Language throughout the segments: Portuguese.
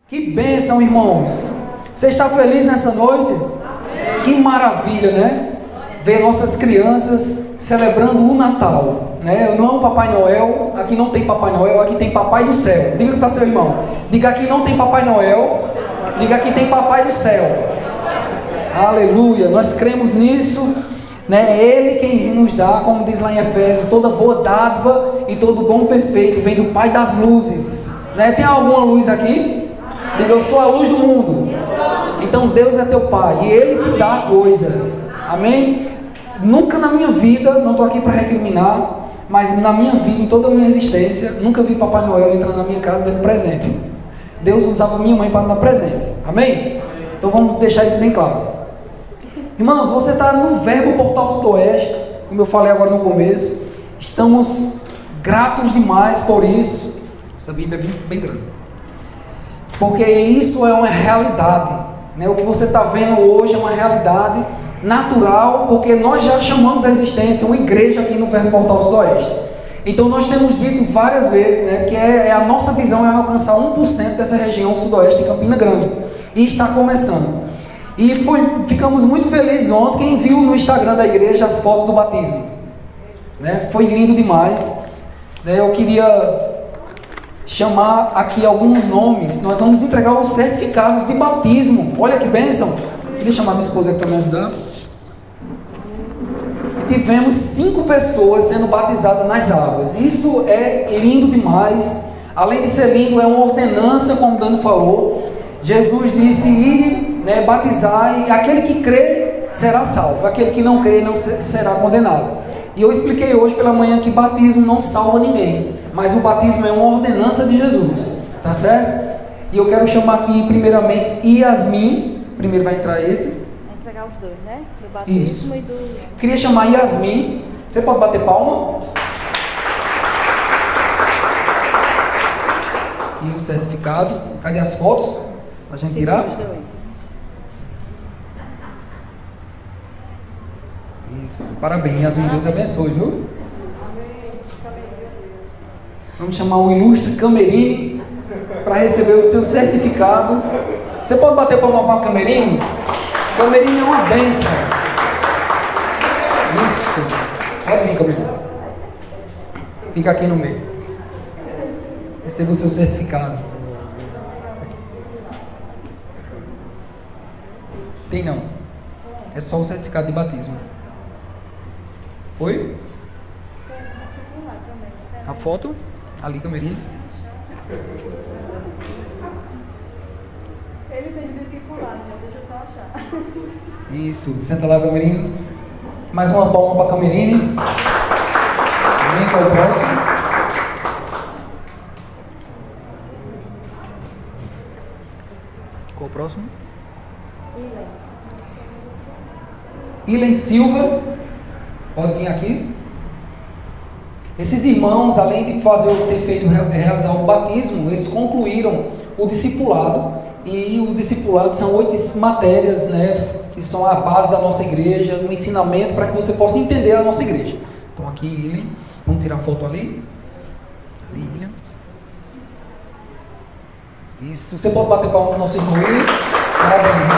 Que bênção, irmãos! Você está feliz nessa noite? Amém. Que maravilha, né? Ver nossas crianças celebrando o Natal, né? Não o Papai Noel, aqui não tem Papai Noel, aqui tem Papai do Céu. Diga para seu irmão, diga aqui não tem Papai Noel, diga aqui tem Papai do Céu. Aleluia, nós cremos nisso, né? Ele quem nos dá, como diz lá em Efésios, toda boa dádiva e todo bom perfeito vem do Pai das luzes, né? Tem alguma luz aqui? Diga, eu sou a luz do mundo. Então Deus é teu Pai e Ele te dá coisas. Amém? Nunca na minha vida, não estou aqui para recriminar, mas na minha vida, em toda a minha existência, nunca vi Papai Noel entrar na minha casa dando presente. Deus usava minha mãe para dar presente. Amém? Então vamos deixar isso bem claro. Irmãos, você está no Verbo Portal Sudoeste, como eu falei agora no começo. Estamos gratos demais por isso. Essa Bíblia é bem grande. Porque isso é uma realidade, né? O que você está vendo hoje é uma realidade natural, porque nós já chamamos a existência uma igreja aqui no Verbo Portal Sudoeste. Então nós temos dito várias vezes, né, que a nossa visão é alcançar 1% dessa região sudoeste de Campina Grande. E está começando. E ficamos muito felizes ontem, quem viu no Instagram da igreja as fotos do batismo, né? Foi lindo demais, né? Eu queria chamar aqui alguns nomes. Nós vamos entregar os certificados de batismo. Olha que bênção. Queria chamar minha esposa aqui para me ajudar. E tivemos 5 pessoas sendo batizadas nas águas. Isso é lindo demais. Além de ser lindo, é uma ordenança, como o Dani falou. Jesus disse: ir, né, batizar, e aquele que crê será salvo, aquele que não crê não será condenado. E eu expliquei hoje pela manhã que batismo não salva ninguém, mas o batismo é uma ordenança de Jesus, tá certo? E eu quero chamar aqui primeiramente Yasmin. Primeiro vai entrar esse. Vai entregar os dois, né? Do batismo. Isso. E do... Queria chamar Yasmin. Você pode bater palma? E o certificado. Cadê as fotos? Pra gente tirar? Os dois. Isso. Parabéns, Yasmin. Deus abençoe, viu? Vamos chamar o ilustre Camerini para receber o seu certificado. Você pode bater palma para o Camerini? Camerini é uma bênção. Isso. Pode vir, Camerini. Fica aqui no meio. Receba o seu certificado. Tem não. É só o certificado de batismo. Foi? A foto? Ali, Camerini. Ele tem discipulado, já deixa eu só achar. Isso, senta lá, Camerini. Mais uma palma para Camerini. Vem com o próximo. Qual o próximo? Ilen Silva. Pode vir aqui. Esses irmãos, além de realizar o batismo, eles concluíram o discipulado. E o discipulado são 8 matérias, né, que são a base da nossa igreja, um ensinamento para que você possa entender a nossa igreja. Então aqui, Ilen, vamos tirar a foto ali. Ali, Ilen. Isso, você pode bater palma para o nosso irmão Ilen. Parabéns, irmão.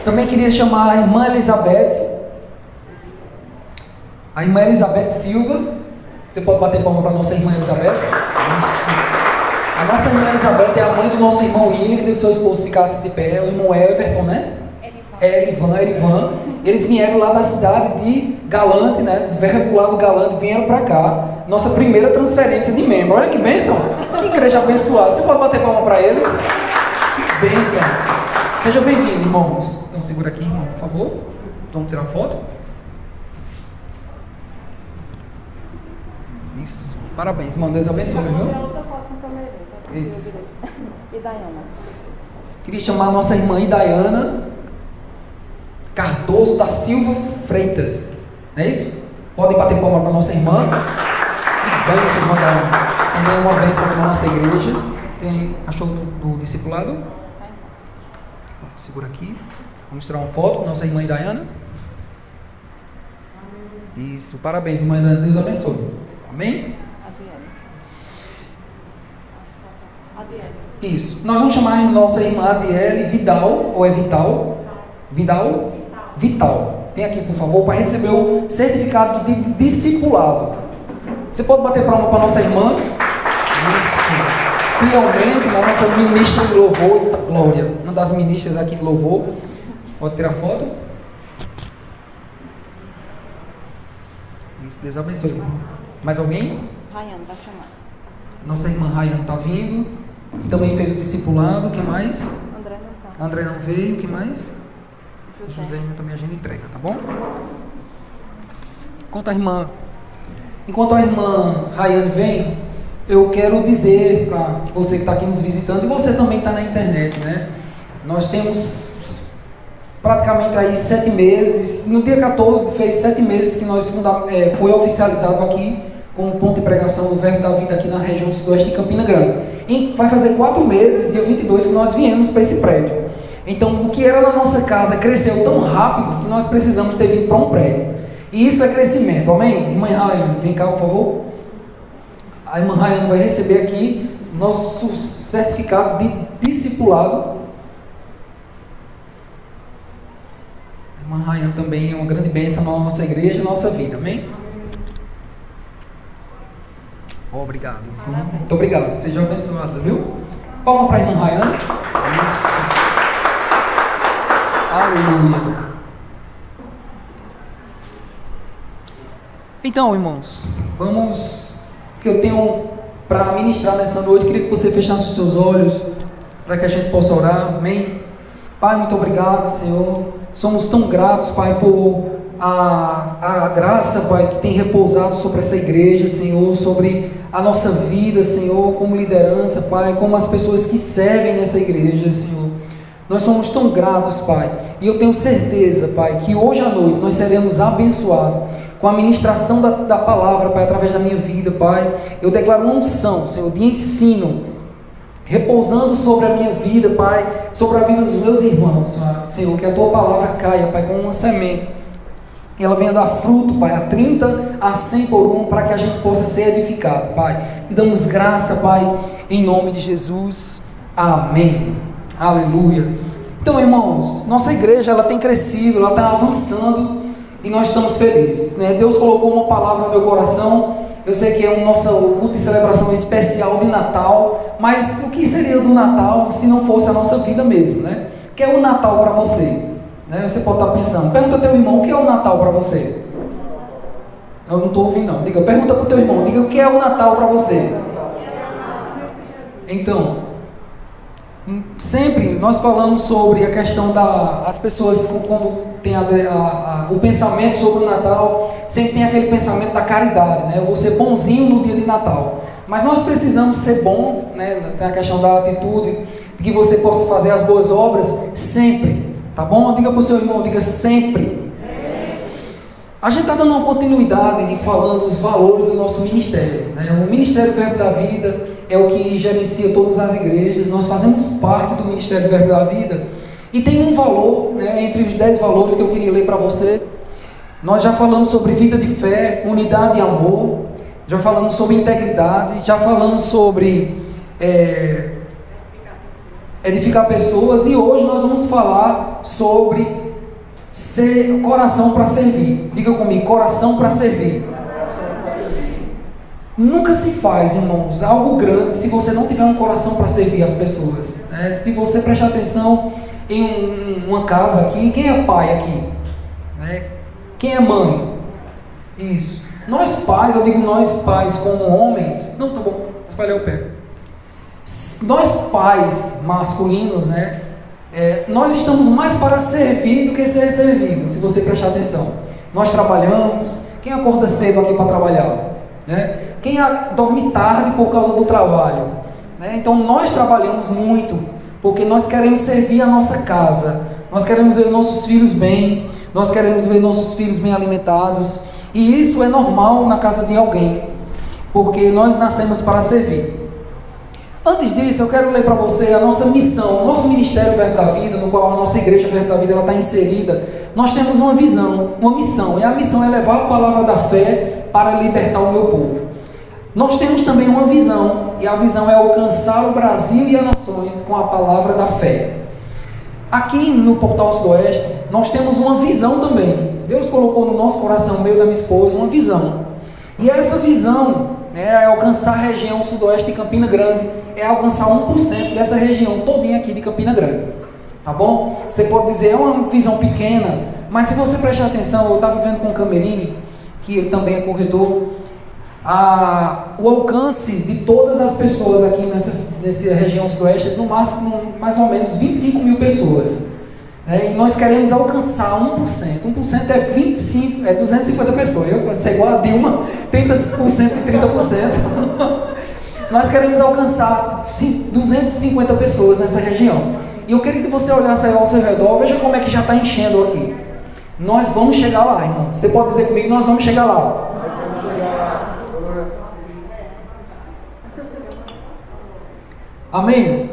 Também queria chamar a irmã Elizabeth. A irmã Elizabeth Silva. Você pode bater palma para a nossa irmã Elizabeth? Isso. A nossa irmã Elizabeth é a mãe do nosso irmão William, que deu seu esposo ficasse de pé. O irmão Everton, né? Erivan. Eles vieram lá da cidade de Galante, né? Do Verbo lá do Galante, vieram para cá. Nossa primeira transferência de membro. Olha que bênção. Que igreja abençoada. Você pode bater palma para eles? Que bênção. Seja bem-vindo, irmãos. Então segura aqui, irmão, por favor. Vamos tirar foto. Isso. Parabéns, irmão. Deus abençoe, viu? Isso. E Dayana. Queria chamar a nossa irmã Idaiana Cardoso da Silva Freitas. Não é isso? Podem bater palma para a nossa irmã. Que bênção, irmã Dayana. Também é uma bênção aqui na nossa igreja. Achou do discipulado? Segura aqui. Vamos tirar uma foto com a nossa irmã Idaiana. Isso. Parabéns, irmã Idaiana. Deus abençoe. Amém? Isso. Nós vamos chamar a nossa irmã Adiele Vidal, ou é Vital? Vidal? Vital. Vem aqui, por favor, para receber o certificado de discipulado. Você pode bater palma para a nossa irmã? Isso. Fielmente, a nossa ministra de louvor, Glória, uma das ministras aqui de louvor. Pode tirar foto? Isso, Deus abençoe. Mais alguém? Rayane, vai chamar. Nossa irmã Rayane está vindo. E também fez o discipulado. O que mais? André não tá. André não veio. O que mais? José. José ainda também a gente entrega, tá bom? Enquanto a irmã Rayane vem, eu quero dizer para você que está aqui nos visitando, e você também está na internet, né? Nós temos praticamente aí 7 meses, no dia 14 fez 7 meses que nós foi oficializado aqui como ponto de pregação do Verbo da Vida aqui na região sudoeste de Campina Grande. E vai fazer 4 meses, dia 22, que nós viemos para esse prédio. Então, o que era na nossa casa cresceu tão rápido que nós precisamos ter vindo para um prédio. E isso é crescimento, amém? Irmã Rayane, vem cá, por favor. A irmã Rayane vai receber aqui nosso certificado de discipulado. A irmã Rayane também é uma grande bênção na nossa igreja, na nossa vida, amém? Obrigado. Muito obrigado. Seja abençoado, viu? Palma para a irmã Rayane. Isso. Aleluia. Então, irmãos, vamos, que eu tenho para ministrar nessa noite. Queria que você fechasse os seus olhos para que a gente possa orar, amém? Pai, muito obrigado, Senhor. Somos tão gratos, Pai, por a graça, Pai, que tem repousado sobre essa igreja, Senhor, sobre a nossa vida, Senhor, como liderança, Pai, como as pessoas que servem nessa igreja, Senhor. Nós somos tão gratos, Pai, e eu tenho certeza, Pai, que hoje à noite nós seremos abençoados com a ministração da palavra, Pai, através da minha vida, Pai. Eu declaro uma unção, Senhor, de ensino, repousando sobre a minha vida, Pai, sobre a vida dos meus irmãos, Senhor, que a Tua palavra caia, Pai, como uma semente, e ela venha dar fruto, Pai, a 30, a 100 por um, para que a gente possa ser edificado, Pai. Te damos graça, Pai, em nome de Jesus, amém, aleluia. Então, irmãos, nossa igreja, ela tem crescido, ela está avançando, e nós estamos felizes, né? Deus colocou uma palavra no meu coração. Eu sei que é um nosso culto de celebração especial de Natal, mas o que seria do Natal se não fosse a nossa vida mesmo, né? O que é o Natal para você? Né? Você pode estar pensando, pergunta ao teu irmão, o que é o Natal para você? Eu não estou ouvindo não, pergunta para o teu irmão, diga o que é o Natal para você? Então, sempre nós falamos sobre a questão das pessoas, quando tem o pensamento sobre o Natal, sempre tem aquele pensamento da caridade, né? Eu vou ser bonzinho no dia de Natal, mas nós precisamos ser bom, né? Tem a questão da atitude, de que você possa fazer as boas obras sempre, tá bom? Diga para o seu irmão, diga sempre. A gente está dando uma continuidade falando os valores do nosso ministério, né? O Ministério Verbo da Vida é o que gerencia todas as igrejas. Nós fazemos parte do Ministério Verbo da Vida e tem um valor, né, entre os 10 valores que eu queria ler para você. Nós já falamos sobre vida de fé, unidade e amor, já falamos sobre integridade, já falamos sobre edificar pessoas, e hoje nós vamos falar sobre coração para servir. Diga comigo, coração para servir. Nunca se faz, irmãos, algo grande se você não tiver um coração para servir as pessoas, né? Se você prestar atenção em uma casa aqui, quem é pai aqui? Né? Quem é mãe? Isso. Nós pais, eu digo nós pais como homens, não, tá bom, espalhar o pé. Nós pais masculinos, né? Nós estamos mais para servir do que ser servido, se você prestar atenção. Nós trabalhamos, quem acorda cedo aqui para trabalhar? Né? Quem dorme tarde por causa do trabalho, né? Então nós trabalhamos muito, porque nós queremos servir a nossa casa, nós queremos ver nossos filhos bem, nós queremos ver nossos filhos bem alimentados, e isso é normal na casa de alguém, porque nós nascemos para servir. Antes disso, eu quero ler para você a nossa missão, o nosso Ministério Verbo da Vida, no qual a nossa Igreja Verbo da Vida está inserida. Nós temos uma visão, uma missão, e a missão é levar a palavra da fé para libertar o meu povo. Nós temos também uma visão, e a visão é alcançar o Brasil e as nações com a palavra da fé. Aqui no Portal Sudoeste, nós temos uma visão também. Deus colocou no nosso coração, no meio da minha esposa, uma visão. E essa visão é alcançar a região sudoeste de Campina Grande, é alcançar 1% dessa região todinha aqui de Campina Grande. Tá bom? Você pode dizer, é uma visão pequena, mas se você prestar atenção, eu estava vendo com o Camerini, que ele também é corretor, o alcance de todas as pessoas aqui nessa região sudoeste é no máximo mais ou menos 25 mil pessoas. E nós queremos alcançar 1%. 1% é 250 pessoas. Eu ser igual a Dilma, 30% e 30%. Nós queremos alcançar 250 pessoas nessa região. E eu queria que você olhasse aí ao seu redor, veja como é que já está enchendo aqui. Nós vamos chegar lá, irmão. Você pode dizer comigo, nós vamos chegar lá. Amém?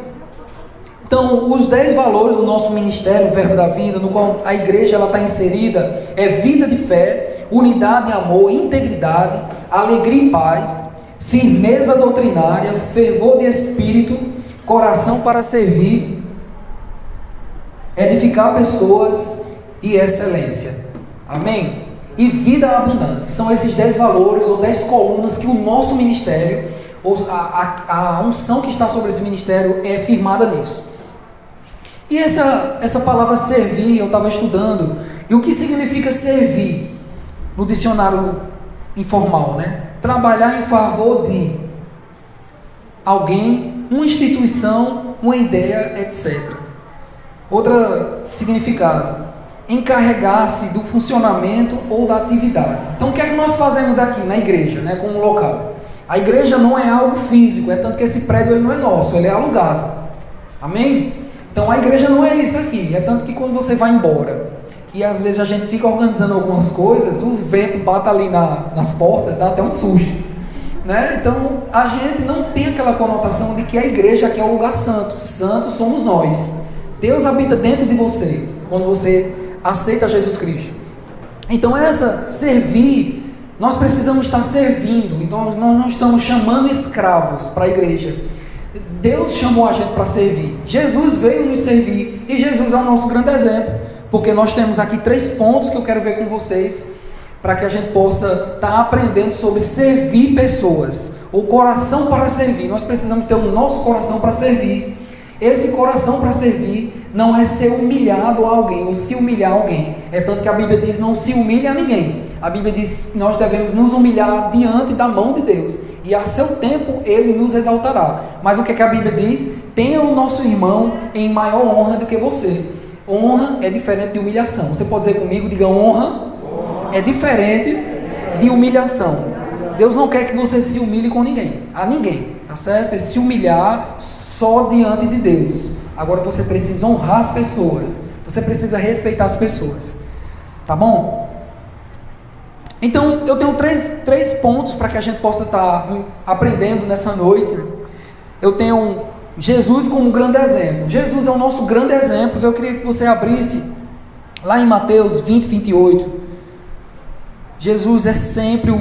Então, os 10 valores do nosso ministério, o Verbo da Vida, no qual a igreja está inserida, é vida de fé, unidade e amor, integridade, alegria e paz, firmeza doutrinária, fervor de espírito, coração para servir, edificar pessoas e excelência. Amém? E vida abundante. São esses 10 valores ou 10 colunas que o nosso ministério, ou a unção que está sobre esse ministério é firmada nisso. E essa palavra servir, eu estava estudando, e o que significa servir no dicionário informal, né? Trabalhar em favor de alguém, uma instituição, uma ideia, etc. Outro significado, encarregar-se do funcionamento ou da atividade. Então o que é que nós fazemos aqui na igreja, né, como local? A igreja não é algo físico, é tanto que esse prédio ele não é nosso, ele é alugado. Amém? Então a igreja não é isso aqui, é tanto que quando você vai embora, e às vezes a gente fica organizando algumas coisas, o vento bate ali nas portas, dá até um susto, né? Então a gente não tem aquela conotação de que a igreja aqui é um lugar santo. Santo somos nós. Deus habita dentro de você, quando você aceita Jesus Cristo. Então servir, nós precisamos estar servindo. Então nós não estamos chamando escravos para a igreja. Deus chamou a gente para servir. Jesus veio nos servir, e Jesus é o nosso grande exemplo, porque nós temos aqui 3 pontos que eu quero ver com vocês, para que a gente possa estar aprendendo sobre servir pessoas, o coração para servir. Nós precisamos ter o nosso coração para servir. Esse coração para servir não é ser humilhado a alguém, ou se humilhar a alguém. É tanto que a Bíblia diz, não se humilhe a ninguém. A Bíblia diz que nós devemos nos humilhar diante da mão de Deus, e a seu tempo Ele nos exaltará. Mas o que a Bíblia diz? Tenha o nosso irmão em maior honra do que você. Honra é diferente de humilhação. Você pode dizer comigo, diga honra é diferente de humilhação. Deus não quer que você se humilhe com ninguém, a ninguém, tá certo? É se humilhar só diante de Deus. Agora você precisa honrar as pessoas, você precisa respeitar as pessoas, tá bom? Então eu tenho três pontos para que a gente possa estar aprendendo nessa noite. Eu tenho Jesus como um grande exemplo. Jesus é o nosso grande exemplo. Eu queria que você abrisse lá em Mateus 20, 28. Jesus é sempre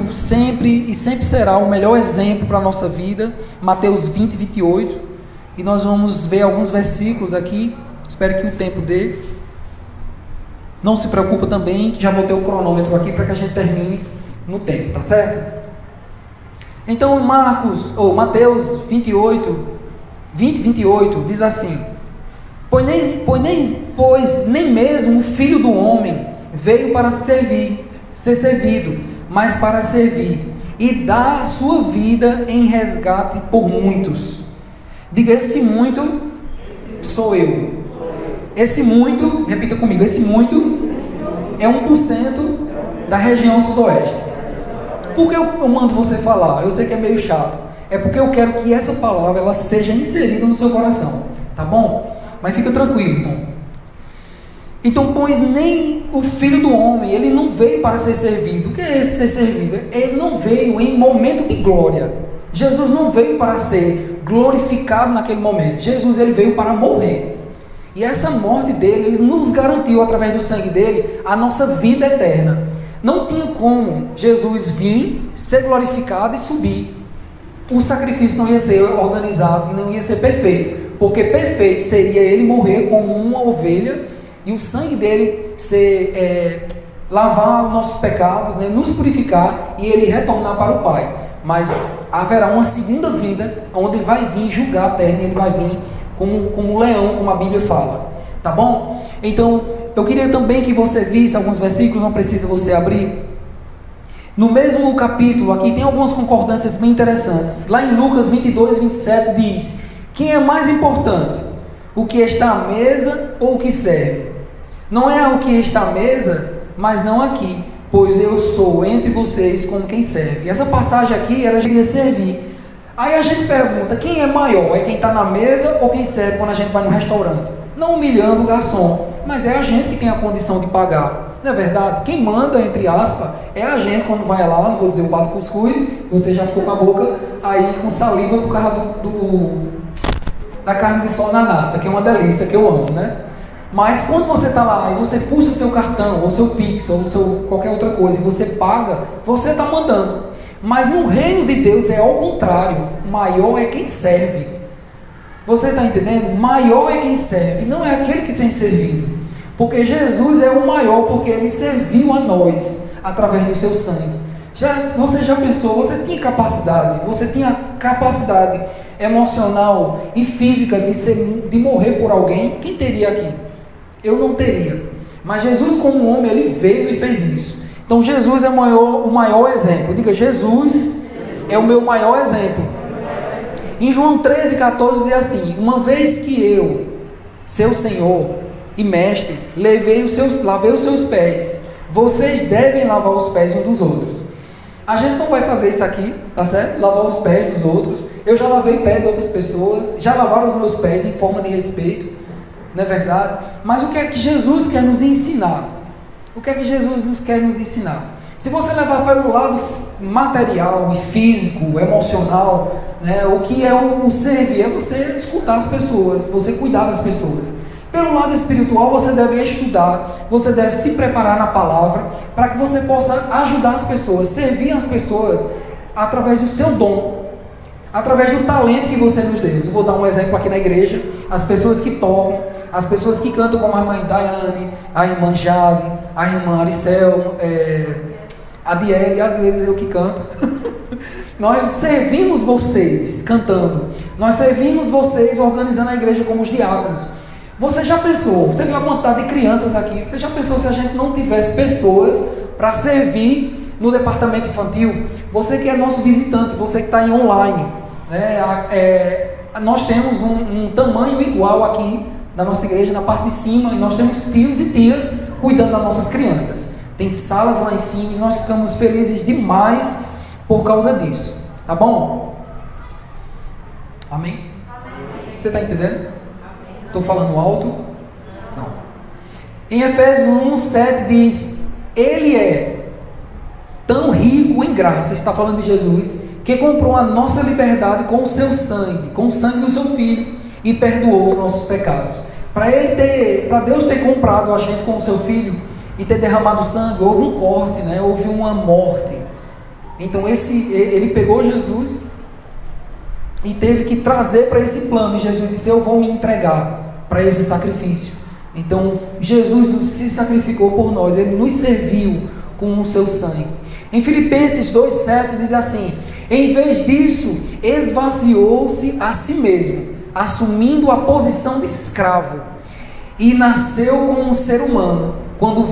e sempre será o melhor exemplo para a nossa vida. Mateus 20, 28. E nós vamos ver alguns versículos aqui. Espero que o tempo dê. Não se preocupa também, que já botei o cronômetro aqui para que a gente termine no tempo, tá certo? Então Mateus 28, 28 diz assim: pois nem mesmo o Filho do Homem veio para ser servido, mas para servir e dar a sua vida em resgate por muitos. Diga, esse muito sou eu. Esse muito, repita comigo, esse muito é 1% da região sudoeste. Por que eu mando você falar? Eu sei que é meio chato. É porque eu quero que essa palavra ela seja inserida no seu coração, tá bom? Mas fica tranquilo, irmão. Então, pois nem o Filho do Homem, ele não veio para ser servido. O que é esse ser servido? Ele não veio em momento de glória. Jesus não veio para ser glorificado naquele momento. Jesus ele veio para morrer. E essa morte dele, ele nos garantiu através do sangue dele a nossa vida eterna. Não tinha como Jesus vir, ser glorificado e subir. o sacrifício não ia ser organizado, não ia ser perfeito, porque perfeito seria ele morrer como uma ovelha e o sangue dele ser lavar os nossos pecados, né, nos purificar e ele retornar para o Pai. Mas haverá uma segunda vinda, onde ele vai vir julgar a terra, e ele vai vir como um leão, como a Bíblia fala. Tá bom? Então, eu queria também que você visse alguns versículos, não precisa você abrir. No mesmo capítulo, aqui tem algumas concordâncias bem interessantes. Lá em Lucas 22, 27 diz: quem é mais importante? O que está à mesa ou o que serve? Não é o que está à mesa, mas não aqui, pois eu sou entre vocês como quem serve. E essa passagem aqui, ela queria servir. Aí a gente pergunta, quem é maior? É quem está na mesa ou quem serve quando a gente vai no restaurante? Não humilhando o garçom, mas é a gente que tem a condição de pagar. Não é verdade? Quem manda, entre aspas, é a gente quando vai lá, não vou dizer o pato cuscuz, você já ficou com a boca aí com saliva por causa da carne de sol na nata, que é uma delícia, que eu amo, né? Mas quando você está lá e você puxa o seu cartão, ou seu Pix, ou qualquer outra coisa, e você paga, você está mandando. Mas no reino de Deus é ao contrário, maior é quem serve. Você está entendendo? Maior é quem serve, não é aquele que tem servido. Porque Jesus é o maior, porque ele serviu a nós, através do seu sangue. Você já pensou, você tinha capacidade emocional e física de morrer por alguém? Quem teria aqui? Eu não teria. Mas Jesus, como homem, ele veio e fez isso. Então Jesus é o maior exemplo. Diga, Jesus é o meu maior exemplo. Em João 13,14 diz assim: uma vez que eu, seu Senhor e Mestre, lavei os seus pés, vocês devem lavar os pés uns dos outros. A gente não vai fazer isso aqui, tá certo? Lavar os pés dos outros. Eu já lavei pé de outras pessoas, já lavaram os meus pés em forma de respeito, não é verdade? Mas o que é que Jesus quer nos ensinar? O que é que Jesus quer nos ensinar? Se você levar para o lado material e físico, emocional, né, o que é o servir? É você escutar as pessoas, você cuidar das pessoas. Pelo lado espiritual, você deve estudar, você deve se preparar na palavra, para que você possa ajudar as pessoas, servir as pessoas através do seu dom, através do talento que você nos deu. Eu vou dar um exemplo aqui na igreja: as pessoas que tocam, as pessoas que cantam, como a irmã Daiane, a irmã Jade, a irmã Aricel, a Diele, às vezes eu que canto. Nós servimos vocês cantando, nós servimos vocês organizando a igreja como os diáconos. Você já pensou, você viu a quantidade de crianças aqui, você já pensou se a gente não tivesse pessoas para servir no departamento infantil? Você que é nosso visitante, você que está em online, né? Nós temos um tamanho igual aqui na nossa igreja, na parte de cima, e nós temos tios e tias cuidando das nossas crianças. Tem salas lá em cima e nós ficamos felizes demais por causa disso, tá bom? Amém? Você está entendendo? Estou falando alto? Não. Em Efésios 1:7 diz: ele é tão rico em graça, está falando de Jesus, que comprou a nossa liberdade com o seu sangue, com o sangue do seu Filho, e perdoou os nossos pecados. Para Deus ter comprado a gente com o seu Filho e ter derramado sangue, houve um corte, né? Houve uma morte. Então ele pegou Jesus e teve que trazer para esse plano, e Jesus disse: eu vou me entregar para esse sacrifício. Então Jesus se sacrificou por nós, ele nos serviu com o seu sangue. Em Filipenses 2:7 diz assim: em vez disso, esvaziou-se a si mesmo, assumindo a posição de escravo, e nasceu como um ser humano quando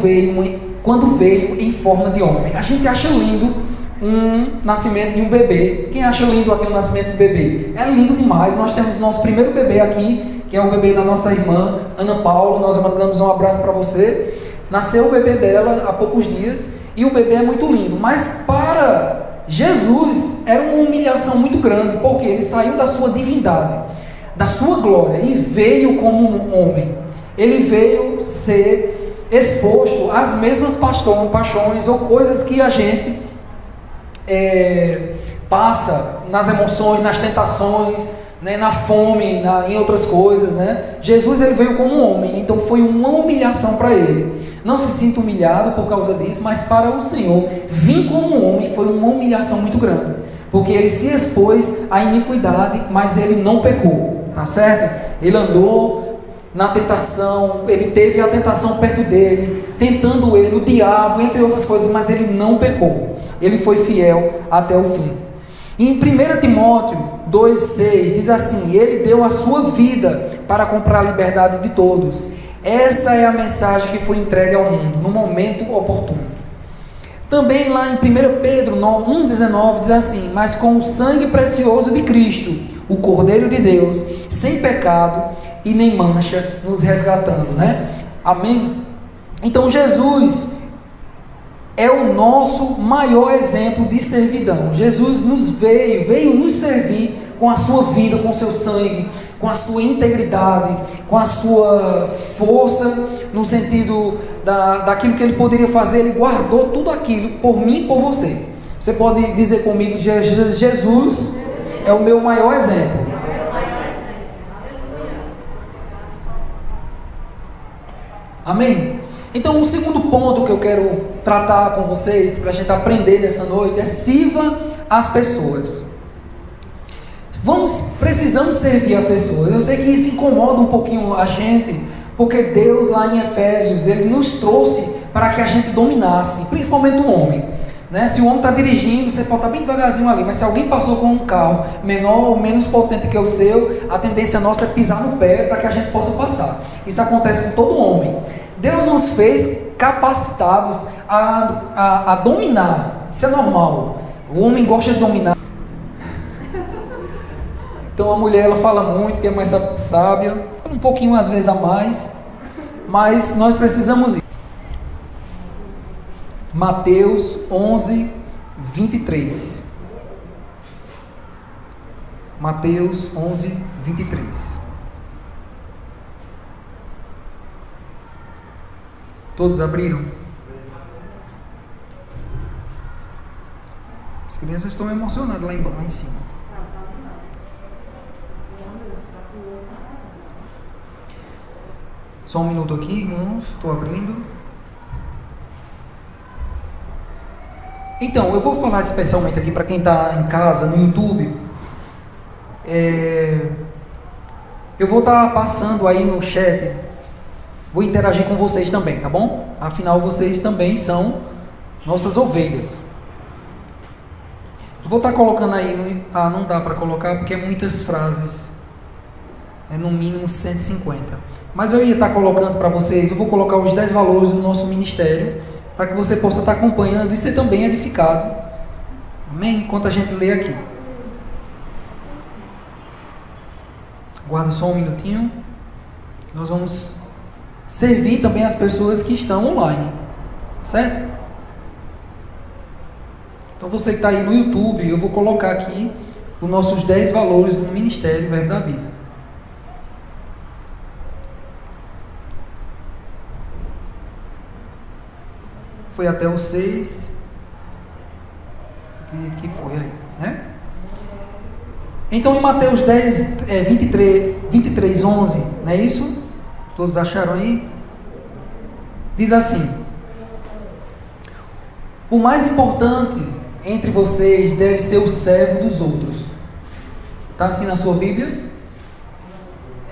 veio em forma de homem. A gente acha lindo um nascimento de um bebê. Quem acha lindo aqui o nascimento do bebê? É lindo demais. Nós temos nosso primeiro bebê aqui, que é o bebê da nossa irmã Ana Paula. Nós mandamos um abraço para você. Nasceu o bebê dela há poucos dias e o bebê é muito lindo. Mas para Jesus era uma humilhação muito grande, porque ele saiu da sua divindade, da sua glória, e veio como um homem. Ele veio ser exposto às mesmas paixões ou coisas que a gente passa nas emoções, nas tentações, né, na fome, em outras coisas, né? Jesus, ele veio como um homem, então foi uma humilhação para ele. Não se sinta humilhado por causa disso, mas para o Senhor vir como um homem foi uma humilhação muito grande, porque ele se expôs à iniquidade, mas ele não pecou, tá certo? Ele andou na tentação, ele teve a tentação perto dele, tentando ele, o diabo, entre outras coisas, mas ele não pecou, ele foi fiel até o fim. Em 1 Timóteo 2,6 diz assim: ele deu a sua vida para comprar a liberdade de todos. Essa é a mensagem que foi entregue ao mundo no momento oportuno. Também lá em 1 Pedro 1,19 diz assim: mas com o sangue precioso de Cristo, o Cordeiro de Deus, sem pecado e nem mancha, nos resgatando, né? Amém? Então Jesus é o nosso maior exemplo de servidão. Jesus veio nos servir com a sua vida, com o seu sangue, com a sua integridade, com a sua força, no sentido daquilo que ele poderia fazer. Ele guardou tudo aquilo por mim e por você. Você pode dizer comigo: Jesus é o meu maior exemplo. Amém? Então, o segundo ponto que eu quero tratar com vocês, para a gente aprender nessa noite, é: sirva as pessoas. Precisamos servir a pessoas. Eu sei que isso incomoda um pouquinho a gente, porque Deus lá em Efésios, Ele nos trouxe para que a gente dominasse, principalmente o homem, né? Se o homem está dirigindo, você pode estar bem devagarzinho ali, mas se alguém passou com um carro menor ou menos potente que o seu, a tendência nossa é pisar no pé para que a gente possa passar. Isso acontece com todo homem. Deus nos fez capacitados a dominar. Isso é normal. O homem gosta de dominar. Então a mulher, ela fala muito, porque é mais sábia, fala um pouquinho às vezes a mais, mas nós precisamos ir. Mateus 11, 23. Mateus 11, 23. Todos abriram? As crianças estão emocionadas lá em cima. Só um minuto aqui, irmãos. Estou abrindo. Então, eu vou falar especialmente aqui para quem está em casa, no YouTube. Eu vou estar passando aí no chat. Vou interagir com vocês também, tá bom? Afinal, vocês também são nossas ovelhas. Eu vou estar colocando aí. Não dá para colocar porque é muitas frases. É no mínimo 150. Mas eu ia estar colocando para vocês, eu vou colocar os 10 valores do nosso ministério, para que você possa estar acompanhando e ser também edificado. Amém? Enquanto a gente lê aqui. Aguarda só um minutinho. Nós vamos servir também as pessoas que estão online. Certo? Então você que está aí no YouTube, eu vou colocar aqui os nossos 10 valores do ministério Verbo da Vida. Foi até o 6, acredito que foi aí, né? Então em Mateus 10, 23, 11, não é isso? Todos acharam aí? Diz assim: o mais importante entre vocês deve ser o servo dos outros. Está assim na sua Bíblia?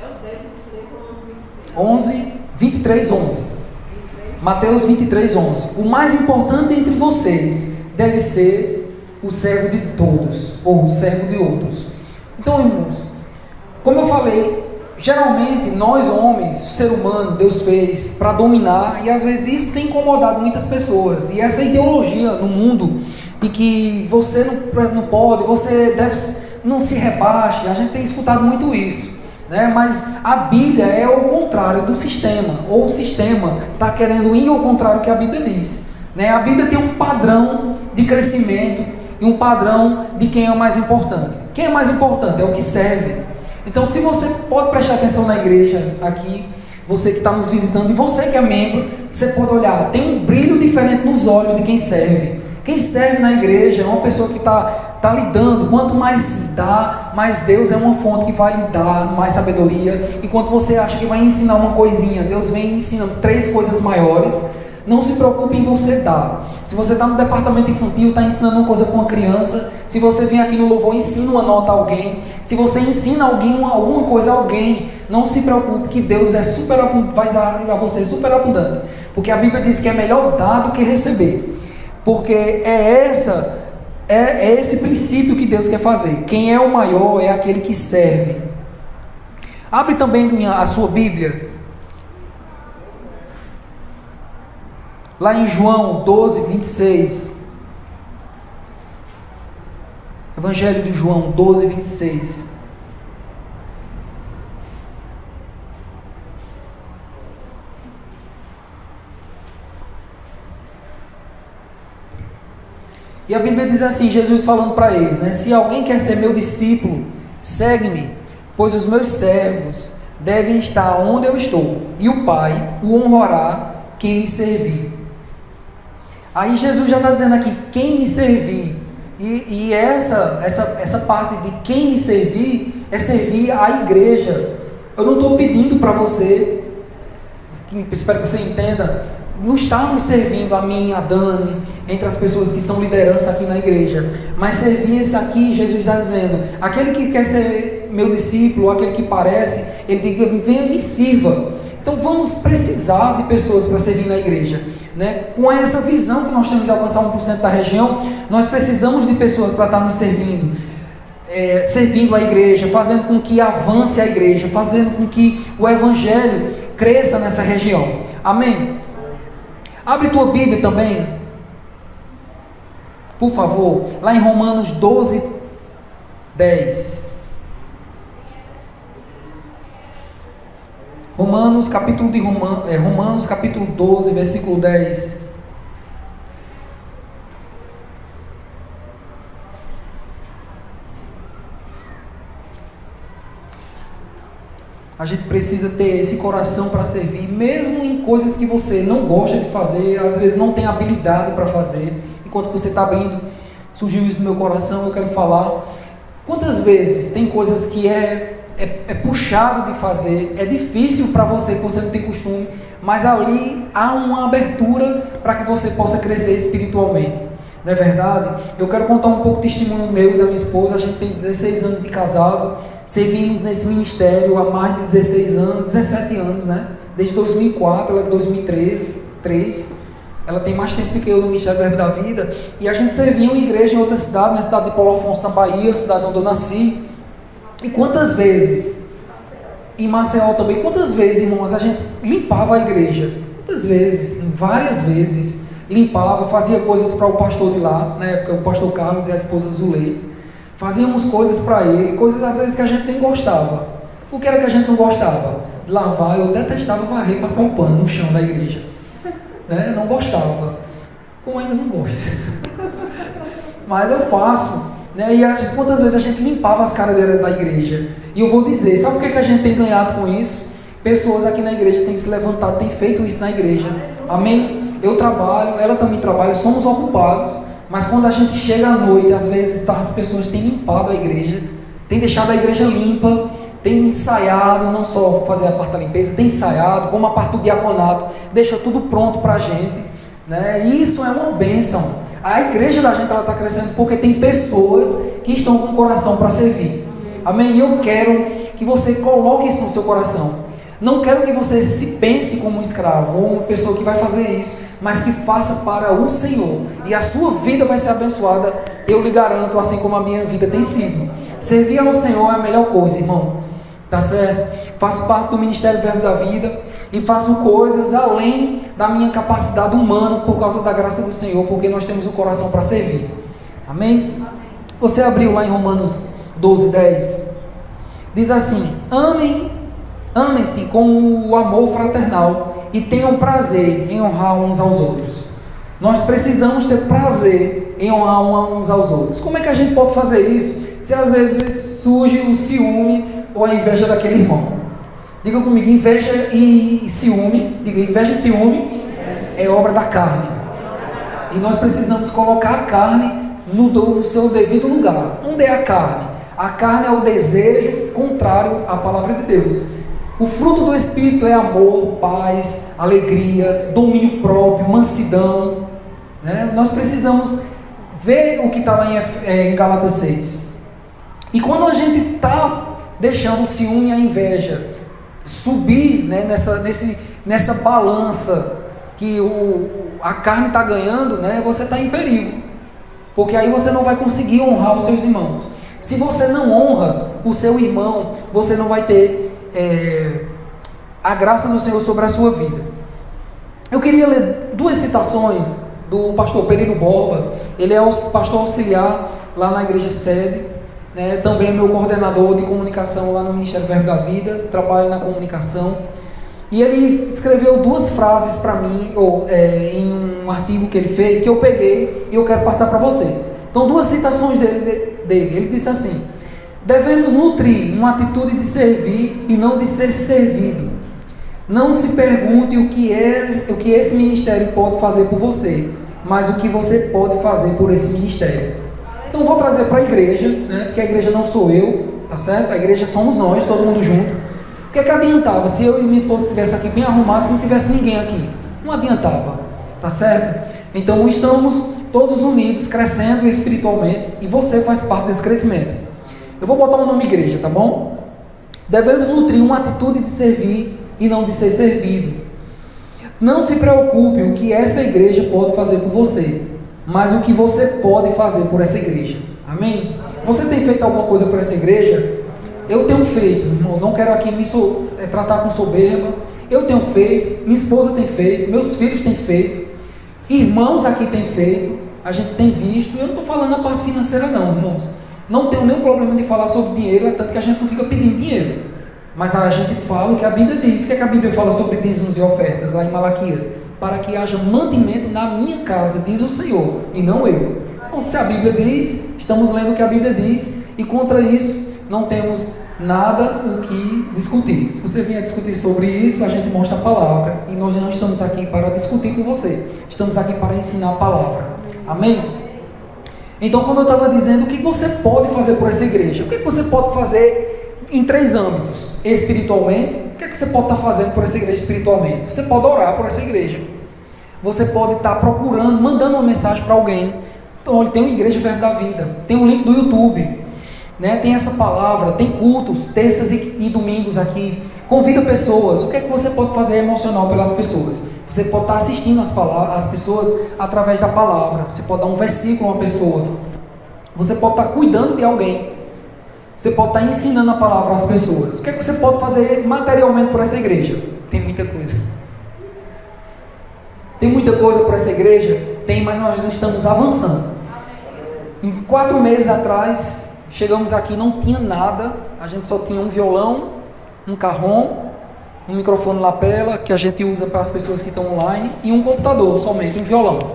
É o 10, 23, 11. Mateus 23, 11. O mais importante entre vocês deve ser o servo de todos, ou o servo de outros. Então, irmãos, como eu falei, geralmente nós homens, o ser humano, Deus fez para dominar, e às vezes isso tem incomodado muitas pessoas. E essa ideologia no mundo de que você não pode, você deve, não se rebaixe, a gente tem escutado muito isso. Né? Mas a Bíblia é o contrário do sistema, ou o sistema está querendo ir ao contrário do que a Bíblia diz, né? A Bíblia tem um padrão de crescimento e um padrão de quem é o mais importante. Quem é mais importante? É o que serve. Então, se você pode prestar atenção na igreja aqui, você que está nos visitando e você que é membro, você pode olhar, tem um brilho diferente nos olhos de quem serve. Quem serve na igreja é uma pessoa que está lidando. Quanto mais se dá, mais Deus é uma fonte que vai lhe dar mais sabedoria. Enquanto você acha que vai ensinar uma coisinha, Deus vem e ensina 3 coisas maiores. Não se preocupe em você dar. Se você está no departamento infantil, está ensinando uma coisa com uma criança. Se você vem aqui no louvor, ensina uma nota a alguém. Se você ensina alguma coisa a alguém, não se preocupe que Deus vai dar a você super abundante. Porque a Bíblia diz que é melhor dar do que receber. Porque é esse princípio que Deus quer fazer. Quem é o maior é aquele que serve. Abre também a sua Bíblia. Lá em João 12, 26. Evangelho de João 12, 26. E a Bíblia diz assim, Jesus falando para eles, né? Se alguém quer ser meu discípulo, segue-me, pois os meus servos devem estar onde eu estou, e o Pai o honrará quem me servir. Aí Jesus já está dizendo aqui, quem me servir. E essa parte de quem me servir, é servir a igreja. Eu não estou pedindo para você, espero que você entenda, não estamos servindo a mim, a Dani, entre as pessoas que são liderança aqui na igreja, mas servir esse aqui, Jesus está dizendo, aquele que quer ser meu discípulo, aquele que parece, ele diga, venha me sirva. Então vamos precisar de pessoas para servir na igreja, né? Com essa visão que nós temos de alcançar 1% da região, nós precisamos de pessoas para estar nos servindo, servindo a igreja, fazendo com que avance a igreja, fazendo com que o evangelho cresça nessa região. Amém? Abre tua Bíblia também, por favor, lá em Romanos 12, 10. Romanos capítulo 12, versículo 10. A gente precisa ter esse coração para servir, mesmo em coisas que você não gosta de fazer, às vezes não tem habilidade para fazer. Enquanto você está abrindo, surgiu isso no meu coração, eu quero falar. Quantas vezes tem coisas que é puxado de fazer, é difícil para você, que você não tem costume, mas ali há uma abertura para que você possa crescer espiritualmente. Não é verdade? Eu quero contar um pouco do testemunho meu e da minha esposa. A gente tem 16 anos de casado, servimos nesse ministério há mais de 16 anos, 17 anos, né? Desde 2004, ela é de 2003. Ela tem mais tempo do que eu no Ministério Verbo da Vida. E a gente servia uma igreja em outra cidade, na cidade de Paulo Afonso, na Bahia, a cidade onde eu nasci. E quantas vezes, em Maceió também, quantas vezes, irmãos, a gente limpava a igreja? Quantas vezes, várias vezes, limpava, fazia coisas para o pastor de lá, na época o pastor Carlos e a esposa Zuleide. Fazíamos coisas para ele, coisas às vezes que a gente nem gostava. O que era que a gente não gostava? De lavar, eu detestava varrer, passar um pano no chão da igreja. Né? Não gostava, como ainda não gosto. Mas eu faço. Né? E quantas vezes a gente limpava as cadeiras da igreja. E eu vou dizer, sabe o que a gente tem ganhado com isso? Pessoas aqui na igreja têm se levantado, têm feito isso na igreja. Amém? Eu trabalho, ela também trabalha, somos ocupados. Mas quando a gente chega à noite, às vezes as pessoas têm limpado a igreja, têm deixado a igreja limpa, têm ensaiado, não só fazer a parte da limpeza, têm ensaiado, como a parte do diaconato, deixa tudo pronto para a gente. Né? E isso é uma bênção. A igreja da gente está crescendo porque tem pessoas que estão com o coração para servir. Amém? E eu quero que você coloque isso no seu coração. Não quero que você se pense como um escravo ou uma pessoa que vai fazer isso, mas que faça para o Senhor. E a sua vida vai ser abençoada, eu lhe garanto, assim como a minha vida tem sido. Servir ao Senhor é a melhor coisa, irmão. Tá certo? Faço parte do Ministério Verbo da Vida e faço coisas além da minha capacidade humana por causa da graça do Senhor, porque nós temos o coração para servir. Amém? Você abriu lá em Romanos 12, 10. Diz assim: amem-se com o amor fraternal e tenham prazer em honrar uns aos outros. Nós precisamos ter prazer em honrar uns aos outros. Como é que a gente pode fazer isso? Se às vezes surge um ciúme ou a inveja daquele irmão. Diga comigo, inveja e ciúme. Diga, inveja e ciúme é obra da carne. E nós precisamos colocar a carne no seu devido lugar. Onde é a carne? A carne é o desejo contrário à palavra de Deus. O fruto do Espírito é amor, paz, alegria, domínio próprio, mansidão. né? Nós precisamos ver o que está lá em Gálatas 6. E quando a gente está deixando o ciúme e a inveja subir, né, nessa balança que a carne está ganhando, né, você está em perigo, porque aí você não vai conseguir honrar os seus irmãos. Se você não honra o seu irmão, você não vai ter a graça do Senhor sobre a sua vida. Eu queria ler 2 citações do pastor Perino Borba. Ele é o pastor auxiliar lá na igreja sede, né? Também é meu coordenador de comunicação lá no Ministério Verbo da Vida, trabalho na comunicação. E ele escreveu 2 frases para mim, em um artigo que ele fez, que eu peguei e eu quero passar para vocês. Então, 2 citações dele. Ele disse assim: devemos nutrir uma atitude de servir e não de ser servido. Não se pergunte o que esse ministério pode fazer por você, mas o que você pode fazer por esse ministério. Então vou trazer para a igreja, né? Porque a igreja não sou eu, tá certo? A igreja somos nós, todo mundo junto. O que é que adiantava se eu e minha esposa estivessem aqui bem arrumados e não tivesse ninguém aqui? Não adiantava, tá certo? Então estamos todos unidos, crescendo espiritualmente, e você faz parte desse crescimento. Eu vou botar o nome igreja, tá bom? Devemos nutrir uma atitude de servir e não de ser servido. Não se preocupe o que essa igreja pode fazer por você, mas o que você pode fazer por essa igreja. Amém? Você tem feito alguma coisa por essa igreja? Eu tenho feito, irmão. Não quero aqui me tratar com soberba. Eu tenho feito, minha esposa tem feito, meus filhos têm feito, irmãos aqui têm feito, a gente tem visto. Eu não estou falando na parte financeira não, irmãos. Não tenho nenhum problema de falar sobre dinheiro, é tanto que a gente não fica pedindo dinheiro. Mas a gente fala o que a Bíblia diz. O que é que a Bíblia fala sobre dízimos e ofertas, lá em Malaquias? Para que haja mantimento na minha casa, diz o Senhor, e não eu. Então, se a Bíblia diz, estamos lendo o que a Bíblia diz, e contra isso não temos nada o que discutir. Se você vier discutir sobre isso, a gente mostra a palavra, e nós não estamos aqui para discutir com você, estamos aqui para ensinar a palavra. Amém? Então, como eu estava dizendo, o que você pode fazer por essa igreja? O que você pode fazer em 3 âmbitos? Espiritualmente, o que é que você pode estar fazendo por essa igreja espiritualmente? Você pode orar por essa igreja. Você pode estar procurando, mandando uma mensagem para alguém. Então, olha, tem uma igreja Verbo da Vida, tem um link do YouTube, né? Tem essa palavra, tem cultos, terças e domingos aqui. Convida pessoas. O que é que você pode fazer emocional pelas pessoas? Você pode estar assistindo as pessoas através da palavra. Você pode dar um versículo a uma pessoa. Você pode estar cuidando de alguém. Você pode estar ensinando a palavra às pessoas. O que é que você pode fazer materialmente por essa igreja? Tem muita coisa. Tem muita coisa por essa igreja? Tem, mas nós estamos avançando. Em 4 meses atrás, chegamos aqui, não tinha nada. A gente só tinha um violão, um carrom, um microfone lapela, que a gente usa para as pessoas que estão online, e um computador somente, um violão.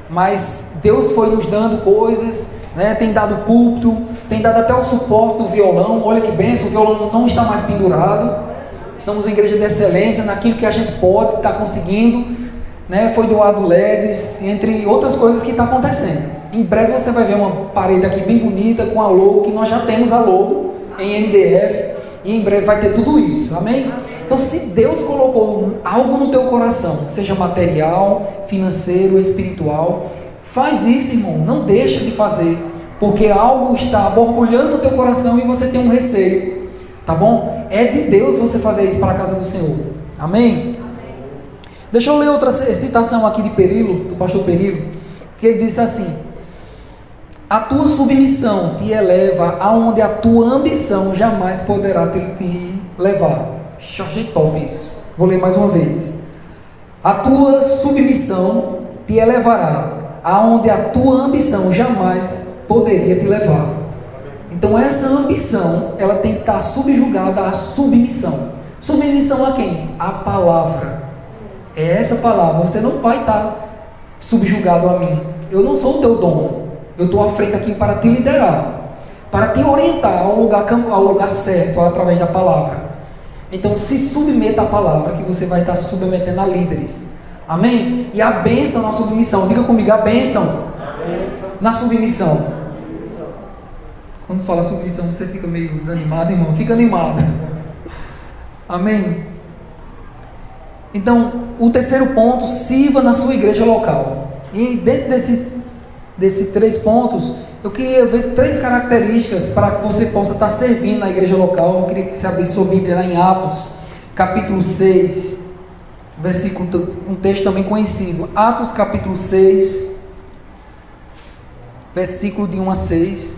Mas Deus foi nos dando coisas, né? Tem dado púlpito, tem dado até o suporte do violão. Olha que bênção, o violão não está mais pendurado. Estamos em igreja de excelência, naquilo que a gente pode estar conseguindo, né? Foi doado LEDs, entre outras coisas que está acontecendo. Em breve você vai ver uma parede aqui bem bonita, com a logo, que nós já temos a logo em MDF, e em breve vai ter tudo isso, amém? Então, se Deus colocou algo no teu coração, seja material, financeiro, espiritual, faz isso, irmão, não deixa de fazer, porque algo está borbulhando no teu coração e você tem um receio, tá bom? É de Deus você fazer isso para a casa do Senhor, amém? Deixa eu ler outra citação aqui de Perilo, do pastor Perilo, que ele disse assim: a tua submissão te eleva aonde a tua ambição jamais poderá te levar. Achei top isso. Vou ler mais uma vez. A tua submissão te elevará aonde a tua ambição jamais poderia te levar. Então essa ambição, ela tem que estar subjugada à submissão. Submissão a quem? A palavra. É essa palavra. Você não vai estar subjugado a mim. Eu não sou o teu dono. Eu estou à frente aqui para te liderar, para te orientar ao lugar certo, através da palavra. Então se submeta à palavra, que você vai estar se submetendo a líderes. Amém? E a bênção na submissão. Diga comigo, a bênção na submissão. Quando fala submissão, você fica meio desanimado, irmão. Fica animado. Amém? Então, o terceiro ponto: sirva na sua igreja local. E dentro desses 3 pontos, eu queria ver 3 características para que você possa estar servindo na igreja local. Eu queria que você abrisse sua Bíblia lá em Atos, capítulo 6, versículo, um texto também conhecido. Atos, capítulo 6, versículo de 1 a 6.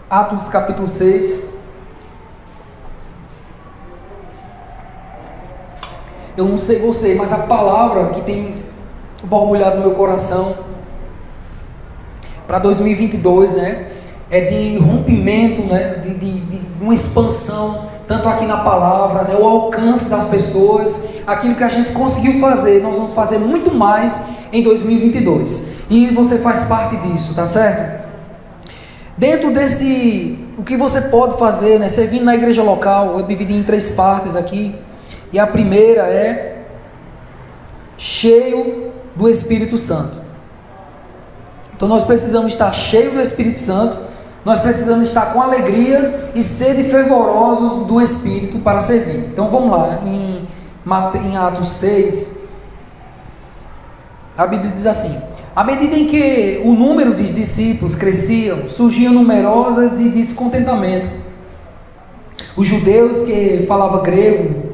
Atos, capítulo 6. Eu não sei você, mas a palavra que tem borbulhado no meu coração para 2022, né, é de rompimento, né, de uma expansão, tanto aqui na palavra, né, o alcance das pessoas, aquilo que a gente conseguiu fazer, nós vamos fazer muito mais em 2022. E você faz parte disso, tá certo? Dentro desse, o que você pode fazer, né, servindo na igreja local, eu dividi em 3 partes aqui. E a primeira é cheio do Espírito Santo. Então nós precisamos estar cheios do Espírito Santo, nós precisamos estar com alegria e sede fervorosos do Espírito para servir. Então vamos lá, em Atos 6, a Bíblia diz assim: à medida em que o número dos discípulos crescia, surgiam numerosas e descontentamento. Os judeus que falavam grego,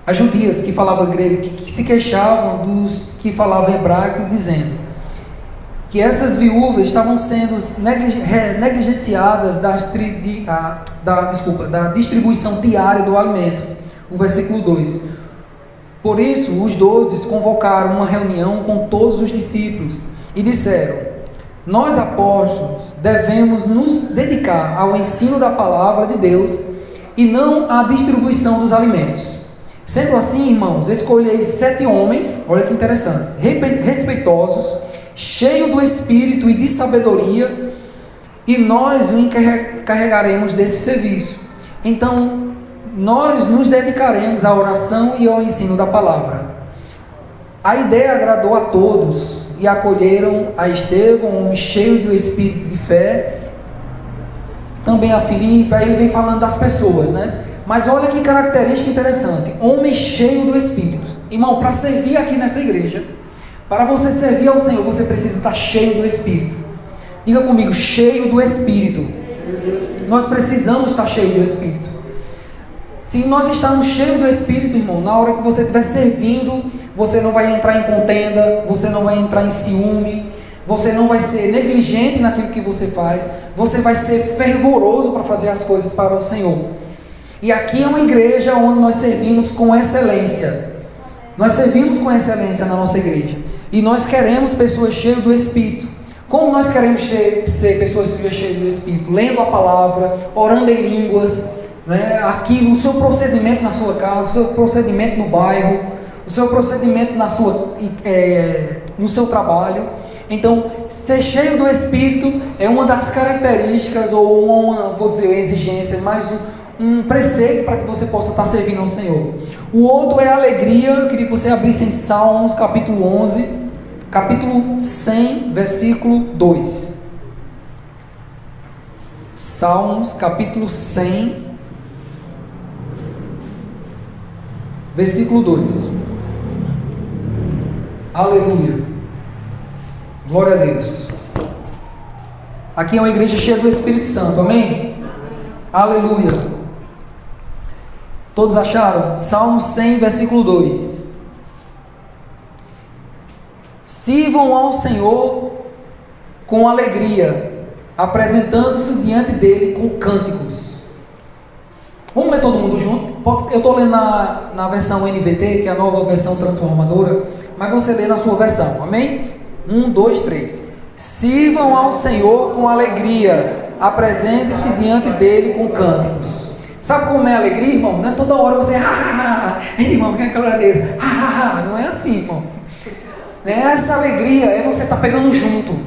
as judias que falavam grego, que se queixavam dos que falavam hebraico, dizendo que essas viúvas estavam sendo negligenciadas da distribuição diária do alimento. O versículo 2. Por isso, os 12 convocaram uma reunião com todos os discípulos e disseram: nós apóstolos devemos nos dedicar ao ensino da palavra de Deus e não à distribuição dos alimentos. Sendo assim, irmãos, escolhei 7 homens, olha que interessante, respeitosos, cheios do Espírito e de sabedoria, e nós o encarregaremos desse serviço. Então, nós nos dedicaremos à oração e ao ensino da palavra. A ideia agradou a todos, e acolheram a Estevão, um homem cheio do Espírito de fé, também a Filipe. Aí ele vem falando das pessoas, né? Mas olha que característica interessante, homem cheio do Espírito. Irmão, para servir aqui nessa igreja, para você servir ao Senhor, você precisa estar cheio do Espírito. Diga comigo, cheio do Espírito. Nós precisamos estar cheio do Espírito. Se nós estamos cheios do Espírito, irmão, na hora que você estiver servindo, você não vai entrar em contenda, você não vai entrar em ciúme, você não vai ser negligente naquilo que você faz, você vai ser fervoroso para fazer as coisas para o Senhor. E aqui é uma igreja onde nós servimos com excelência. Nós servimos com excelência na nossa igreja. E nós queremos pessoas cheias do Espírito. Como nós queremos ser pessoas cheias do Espírito? Lendo a palavra, orando em línguas, né? Aqui o seu procedimento na sua casa, o seu procedimento no bairro, o seu procedimento no seu trabalho. Então, ser cheio do Espírito é uma das características, ou uma exigência, mas um preceito para que você possa estar servindo ao Senhor. O outro é a alegria. Eu queria que você abrisse em Salmos, capítulo 11, capítulo 100, versículo 2. Salmos, capítulo 100, versículo 2. Aleluia. Glória a Deus. Aqui é uma igreja cheia do Espírito Santo, amém? Aleluia. Todos acharam? Salmo 100, versículo 2. Sirvam ao Senhor com alegria, apresentando-se diante dele com cânticos. Vamos ler todo mundo junto? Eu estou lendo na versão NVT, que é a nova versão transformadora, mas você lê na sua versão, amém? 1, 2, 3. Sirvam ao Senhor com alegria, apresente-se diante dele com cânticos. Sabe como é a alegria, irmão? Não é toda hora você, irmão, quem é aquela alegria? Não é assim, irmão. Essa alegria é você estar pegando junto.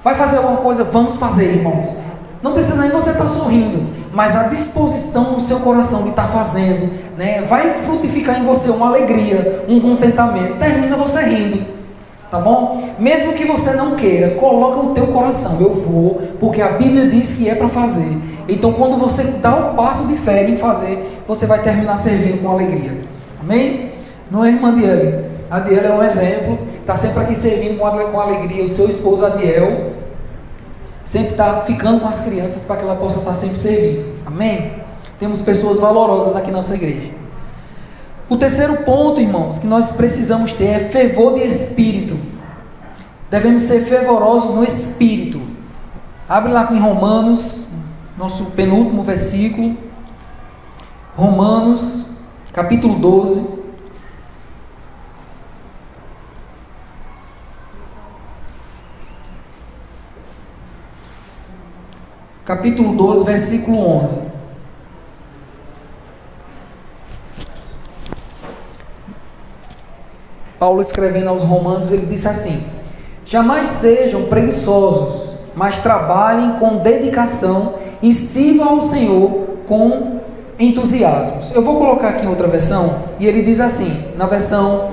Vai fazer alguma coisa, vamos fazer, irmãos. Não precisa nem você estar sorrindo, mas a disposição no seu coração de estar fazendo, né, vai frutificar em você uma alegria, um contentamento. Termina você rindo, tá bom? Mesmo que você não queira, coloca o teu coração, eu vou, porque a Bíblia diz que é para fazer. Então, quando você dá o passo de fé em fazer, você vai terminar servindo com alegria. Amém? Não é, irmã Adiel? A Adiel é um exemplo, está sempre aqui servindo com alegria. O seu esposo Adiel sempre está ficando com as crianças para que ela possa estar sempre servindo. Amém? Temos pessoas valorosas aqui na nossa igreja. O terceiro ponto, irmãos, que nós precisamos ter é fervor de espírito. Devemos ser fervorosos no espírito. Abre lá em Romanos, nosso penúltimo versículo. Romanos, capítulo 12. Capítulo 12, versículo 11. Paulo escrevendo aos Romanos, ele disse assim: jamais sejam preguiçosos, mas trabalhem com dedicação e sirvam ao Senhor com entusiasmo. Eu vou colocar aqui em outra versão, e ele diz assim, na versão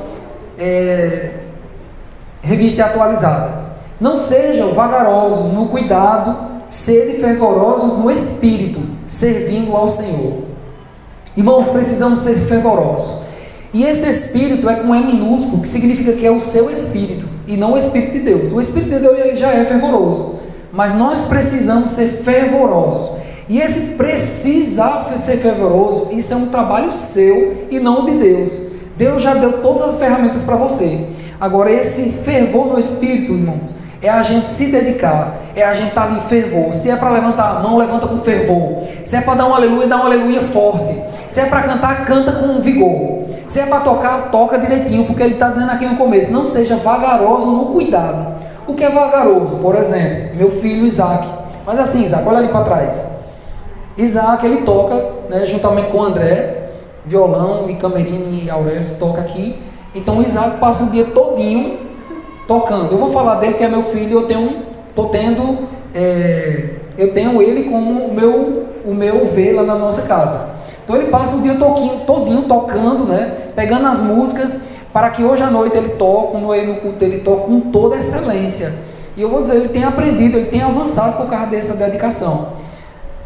revista atualizada: não sejam vagarosos no cuidado, sede fervorosos no espírito, servindo ao Senhor. Irmãos, precisamos ser fervorosos. E esse espírito é com E minúsculo, que significa que é o seu espírito, e não o Espírito de Deus. O Espírito de Deus ele já é fervoroso, mas nós precisamos ser fervorosos. E esse precisar ser fervoroso, isso é um trabalho seu e não de Deus. Deus já deu todas as ferramentas para você. Agora, esse fervor no espírito, irmãos, é a gente se dedicar, é a gente estar ali em fervor. Se é para levantar a mão, levanta com fervor. Se é para dar um aleluia, dá um aleluia forte. Se é para cantar, canta com vigor. Se é para tocar, toca direitinho, porque ele está dizendo aqui no começo: não seja vagaroso no cuidado. O que é vagaroso? Por exemplo, meu filho Isaac. Faz assim, Isaac, olha ali para trás. Isaac, ele toca, né, juntamente com o André, violão, e Camerine e Aurélio toca aqui. Então o Isaac passa o dia todinho tocando. Eu vou falar dele, que é meu filho. Eu tenho ele como o meu V lá na nossa casa. Então ele passa o dia todinho tocando, né, pegando as músicas, para que hoje à noite ele toque, no culto ele toque com toda excelência. E eu vou dizer, ele tem aprendido, ele tem avançado por causa dessa dedicação.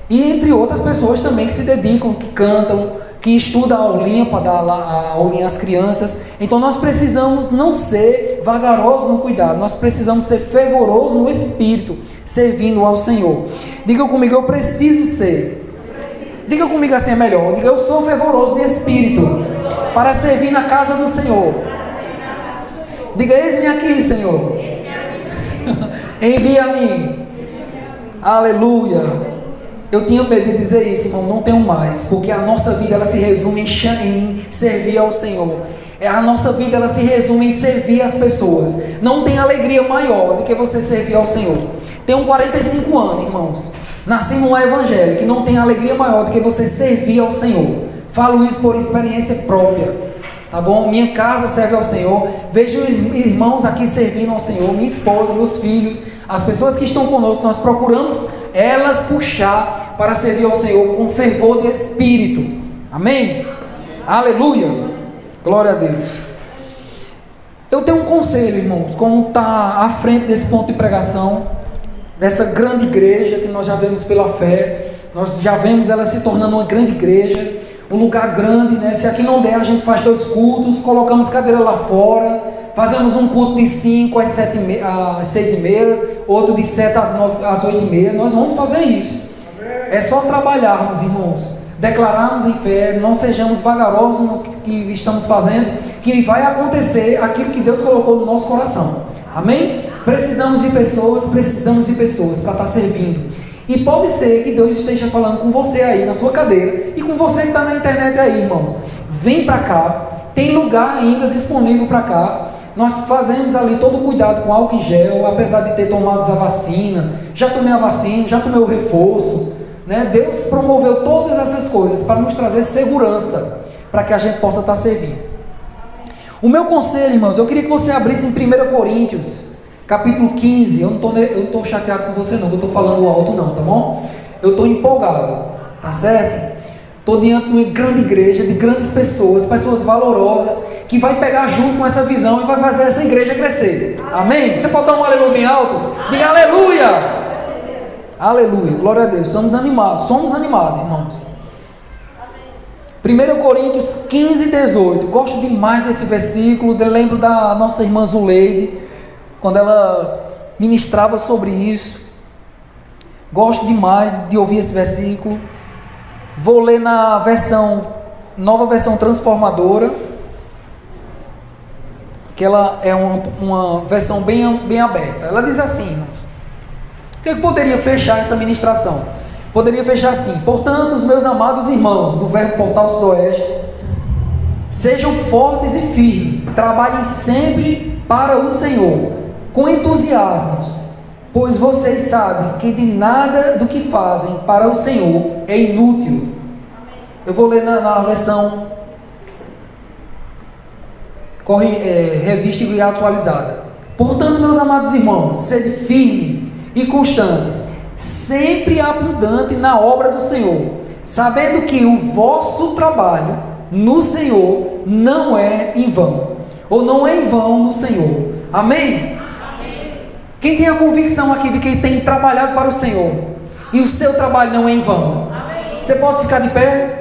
E entre outras pessoas também que se dedicam, que cantam, que estudam a aulinha para dar a aulinha às crianças. Então nós precisamos não ser vagarosos no cuidado, nós precisamos ser fervorosos no espírito, servindo ao Senhor. Diga comigo: eu preciso ser. Diga comigo assim, é melhor. Diga: eu sou fervoroso de espírito para servir na casa do Senhor. Diga: eis-me aqui, Senhor. Envia-me. Aleluia. Eu tinha medo de dizer isso, irmão, não tenho mais, porque a nossa vida ela se resume em servir ao Senhor. A nossa vida ela se resume em servir as pessoas. Não tem alegria maior do que você servir ao Senhor. Tenho 45 anos, irmãos. Nasci num evangelho que não tem alegria maior do que você servir ao Senhor. Falo isso por experiência própria, tá bom? Minha casa serve ao Senhor. Vejo os irmãos aqui servindo ao Senhor, minha esposa, meus filhos, as pessoas que estão conosco. Nós procuramos elas puxar para servir ao Senhor com fervor de espírito. Amém? Aleluia! Glória a Deus. Eu tenho um conselho, irmãos, como está à frente desse ponto de pregação, dessa grande igreja que nós já vemos pela fé. Nós já vemos ela se tornando uma grande igreja, um lugar grande, né? Se aqui não der, a gente faz 2 cultos, colocamos cadeira lá fora, fazemos um culto de 5 às 6h30, outro de 7 às 8h30. Nós vamos fazer isso. É só trabalharmos, irmãos, declararmos em fé, não sejamos vagarosos no que estamos fazendo, que vai acontecer aquilo que Deus colocou no nosso coração. Amém? Precisamos de pessoas para estar servindo. E pode ser que Deus esteja falando com você aí na sua cadeira, e com você que está na internet aí, irmão. Vem para cá, tem lugar ainda disponível para cá. Nós fazemos ali todo o cuidado com álcool em gel, apesar de ter tomado a vacina. Já tomei a vacina, já tomei o reforço, né? Deus promoveu todas essas coisas para nos trazer segurança, para que a gente possa estar servindo. O meu conselho, irmãos, eu queria que você abrisse em 1 Coríntios, capítulo 15. Eu não estou chateado com você não, eu estou falando alto não, tá bom? Eu estou empolgado, tá certo? Estou diante de uma grande igreja, de grandes pessoas valorosas, que vai pegar junto com essa visão e vai fazer essa igreja crescer. Amém? Você pode dar um aleluia bem alto? Diga aleluia! Aleluia, glória a Deus. Somos animados, irmãos. 1 Coríntios 15, 18. Gosto demais desse versículo. Eu lembro da nossa irmã Zuleide, quando ela ministrava sobre isso. Gosto demais de ouvir esse versículo. Vou ler na nova versão transformadora, que ela é uma versão bem aberta. Ela diz assim: o que poderia fechar essa ministração? Poderia fechar assim: portanto, os meus amados irmãos do Verbo Portal Sudoeste, sejam fortes e firmes, trabalhem sempre para o Senhor, com entusiasmo, pois vocês sabem que de nada do que fazem para o Senhor é inútil. Eu vou ler na versão revista e atualizada. Portanto, meus amados irmãos, sede firmes e constantes, sempre abundante na obra do Senhor, sabendo que o vosso trabalho no Senhor não é em vão, ou não é em vão no Senhor. Amém? Amém. Quem tem a convicção aqui de que tem trabalhado para o Senhor e o seu trabalho não é em vão? Amém. Você pode ficar de pé?